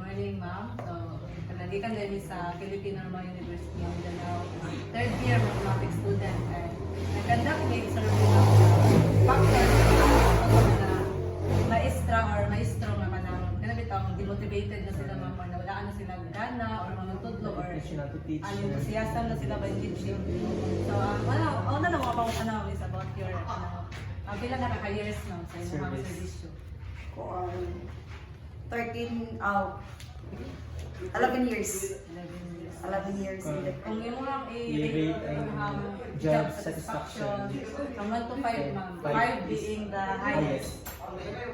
morning, ma'am. So, nandito din sa Philippine Normal University of Mindanao. Third year mathematics student. Nagkandak may survey ng factors na maestra or maestro nga kanang kanang demotivated na sila ma'am or nawala na sila gana or mga tudlo or enthusiasm na sila by teaching. So, ano na mga pang is about your pila na ka-years no sa inyong servisyo? 13 out. 11 years. 11 years. Kung yung mga i-rate yung job satisfaction, from 1 to 5 ma'am, 5 being the highest.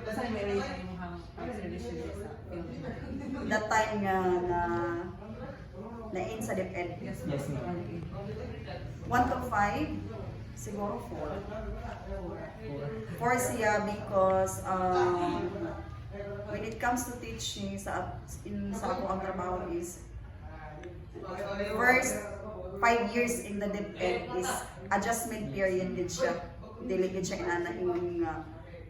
Saan may rate yung mga servisyo sa field? That time nga na-in sa DepEd. Yes ma'am. 1 to 5, siguro 4. 4 siya because when it comes to teaching sa ako ang trabaho is first 5 years in the DepEd is adjustment period din siya. Dili gid siya inanahimong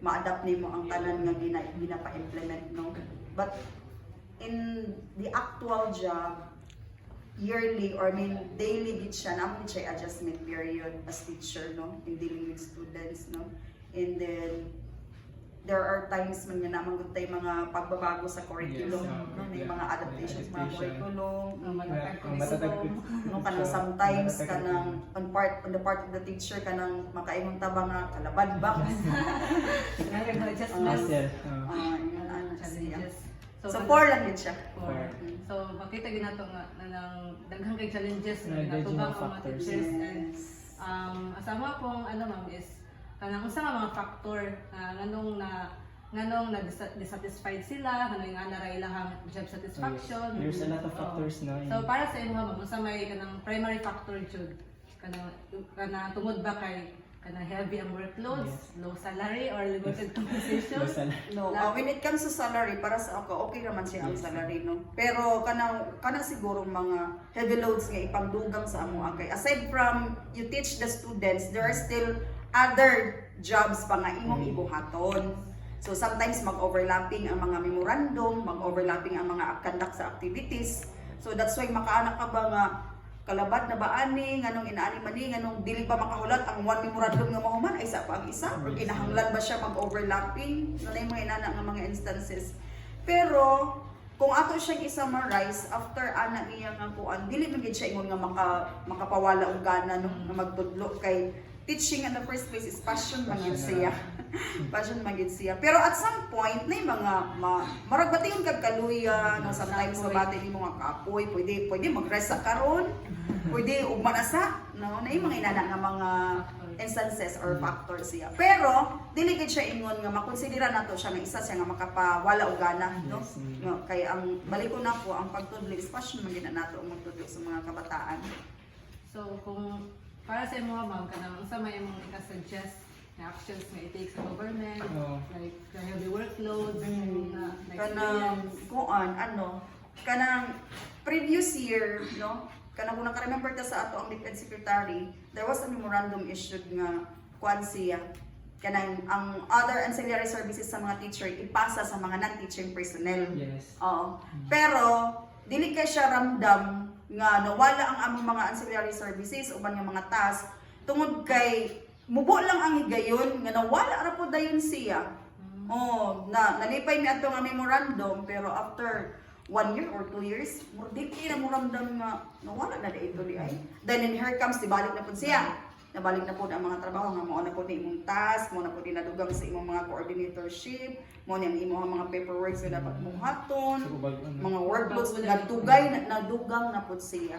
ma-adapt nimo ang tanan nga ginapa-implement no. But in the actual job yearly or daily gid siya namo siya adjustment period as teacher no in dealing with students no. And then there are times man nga naman gud tay mga pagbabago sa curriculum no may mga adaptations mga curriculum no kanang sometimes kanang on the part of the teacher kanang makaimong tabang nga kalaban ba so 4 lang din siya. So makita gid nato nga nang daghang kay challenges nga natubang ang mga teachers and asama pong ma'am is kanang usa nga mga factor nganong na dissatisfied sila kanang nga naray ilang job satisfaction. There's a lot of factors na. So para sa inyo ma'am unsa may kanang primary factor jud kanang tungod ba kay kanang heavy ang workloads, low salary or limited compensation? No, when it comes to salary para sa ako okay naman siya ang salary no. Pero kanang siguro mga heavy loads nga ipangdugang sa amo kay aside from you teach the students there are still other jobs pa nga imong ibuhaton. So sometimes mag-overlapping ang mga memorandum, mag-overlapping ang mga conduct sa activities. So that's why makaanak ka ba nga kalabad na ba ani nganong inaani man ni nganong dili pa makahulat ang one memorandum nga mahuman ay isa pa ang isa or kinahanglan ba siya mag-overlapping nanay mga inana nga mga instances. Pero kung ato siyang i-summarize after ana iya nga kuan dili man gid siya ingon nga makapawala og gana no nga magtudlo kay teaching in the first place is passion man yun siya. Passion man yun siya. Pero at some point, na yung mga marag bati yung kagkaluya, no, sometimes mabati ni mga kapoy, pwede mag-rest sa karon, pwede ugmanasa, no, na yung mga inana nga mga instances or factors siya. Pero, diligid siya ingon nga makonsidera nato siya nga isa siya nga makapawala og gana, no? No, kay ang balik ko na po, ang pagtudlo is passion man gina nato ang magtudlo sa mga kabataan. So, kung para sa mga ma'am, kanang unsa may imong ika-suggest na actions nga i-take sa government, like the heavy workloads, like kanang kuan kanang previous year, no? Kanang kung naka-remember ta sa ato ang DepEd secretary, there was a memorandum issued nga kuan siya kanang ang other ancillary services sa mga teacher ipasa sa mga non-teaching personnel. Yes. Oo. Pero dili kay siya ramdam nga nawala ang among mga ancillary services uban nga mga task tungod kay mubo lang ang higayon nga nawala ra po dayon siya. Nalipay mi adto nga memorandum pero after 1 year or 2 years mo dili na mo ramdam nga nawala na dito di ay. Then in here comes balik na pud siya. Nabalik na po ang mga trabaho nga mao na po ni imong task, mao na po nadugang sa imong mga coordinatorship, mao ni ang imong mga paperwork nga dapat muhaton, mga workloads nagtugay nadugang na po siya.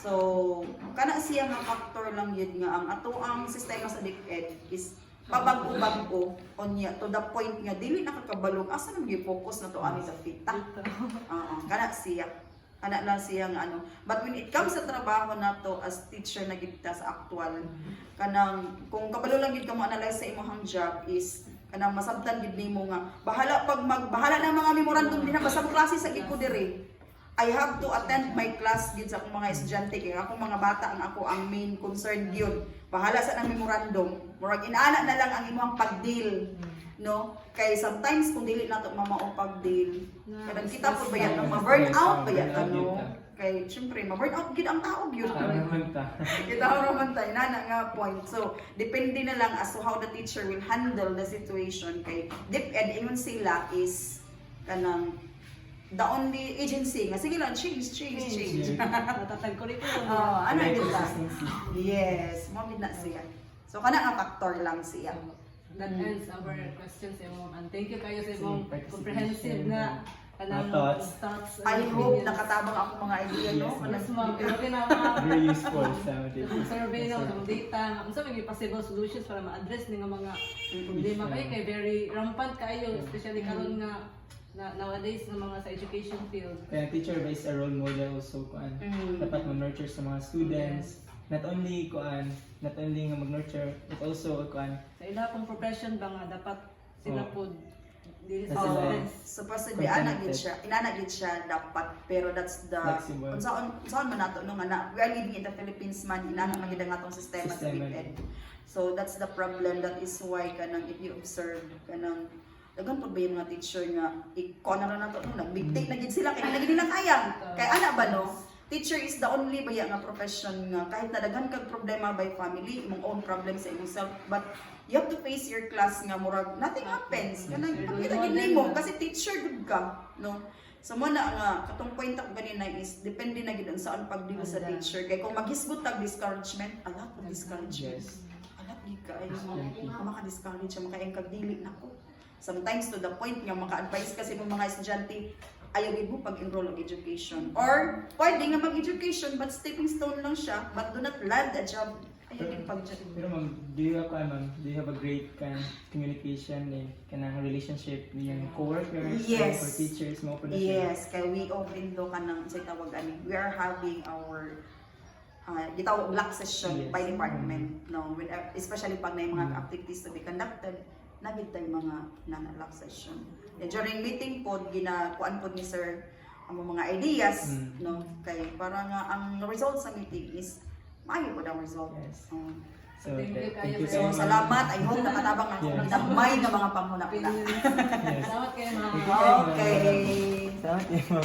So kana siya nga factor lang yun nga ang ato ang sistema sa DepEd is pabag-o onya to the point nga dili nakakabalog asa na gi-focus na to ani sa fita. Kana siya. Anak lang siya nga but when it comes sa trabaho nato as teacher na gid ta sa actual kanang kung kabalo lang gid ka mo analyze sa imong job is kanang masabtan gid nimo nga bahala na mga memorandum din na basta klase sa gid ko diri I have to attend my class gid sa akong mga estudyante kay akong mga bata ang ako ang main concern gyud. Bahala sa nang memorandum. Murag inaana na lang ang imong pag-deal, no? Kay sometimes kung dili nato mamao pag-deal, kadang kita po ba yan ma-burn out ba yan ano? Kay syempre ma-burn out gid ang tao gyud. Kita naman tayo na nga point. So, depende na lang as to how the teacher will handle the situation kay depend ingon sila is kanang the only agency nga sige lang change. Natatag ko rin po. Ano yun ta? Yes, mo na siya. So kana nga factor lang siya. That ends our questions, Ma'am. And thank you kayo sa imong Participation. comprehensive na kanang Thoughts. thoughts. I hope nakatabang ako mga idea no. Mas ma'am, pero kinama Very useful sa ang survey na ng data, ang sa mga possible solutions para ma-address ng mga problema kayo kay very rampant kayo, especially karon nga nowadays ng mga sa education field. Kaya teacher ba is a role model also kuan. Dapat mag-nurture sa mga students. Not only nga mag-nurture, it also kuan. Sa ila pong profession ba nga dapat sila po dili sa Sila. students. So possibly inana gid siya dapat pero that's the Flexible. unsaon man nato no nga we are living in the Philippines man inana man gid ang atong sistema sa Sistema. DepEd. So that's the problem, that is why kanang if you observe kanang dagan pud ba yung mga teacher nga iko na lang nato no nagbigtake na gid sila kay lagi nila kayang kay ana ba no. Teacher is the only baya nga profession nga kahit na daghan kag problema by family, imong own problem sa imong self, but you have to face your class nga murag nothing happens. Kanang pakita gid nimo kasi teacher gud ka, no? So mo na nga katong point ako ganina is depende na gid on saan pagdeal sa teacher. Kay kung maghisgot tag discouragement, ala ko discouragement. Yes. Ala di ka ay maka-discourage siya makaeng kag dili nako. Sometimes to the point nga maka-advise kasi ng mga estudyante ayaw gid mo pag-enroll of education. Or, pwede nga mag-education, but stepping stone lang siya, but do not land a job. Ayaw gid pag-job. Pero ma'am, do you have a great kind communication kanang relationship with yung coworkers Yes. or teachers mo po na Yes, kay we open do ka ng sa tawag ani. We are having our gitawag block session Yes. by department, no, when, especially pag may mga activities to be conducted, nagit tayo mga lock session. And during meeting po ginakuan po ni sir ang mga ideas, no, kay para nga ang result sa meeting is maayo po ang result. Yes. So, Thank you thank kayo, you sir. kayo, So ma'am. salamat, I hope nakatabang ako Yes. ginamay ng mga pamuna. Yes. Salamat kayo, ma'am. Thank you kayo, ma'am. Okay. Salamat kayo, ma'am.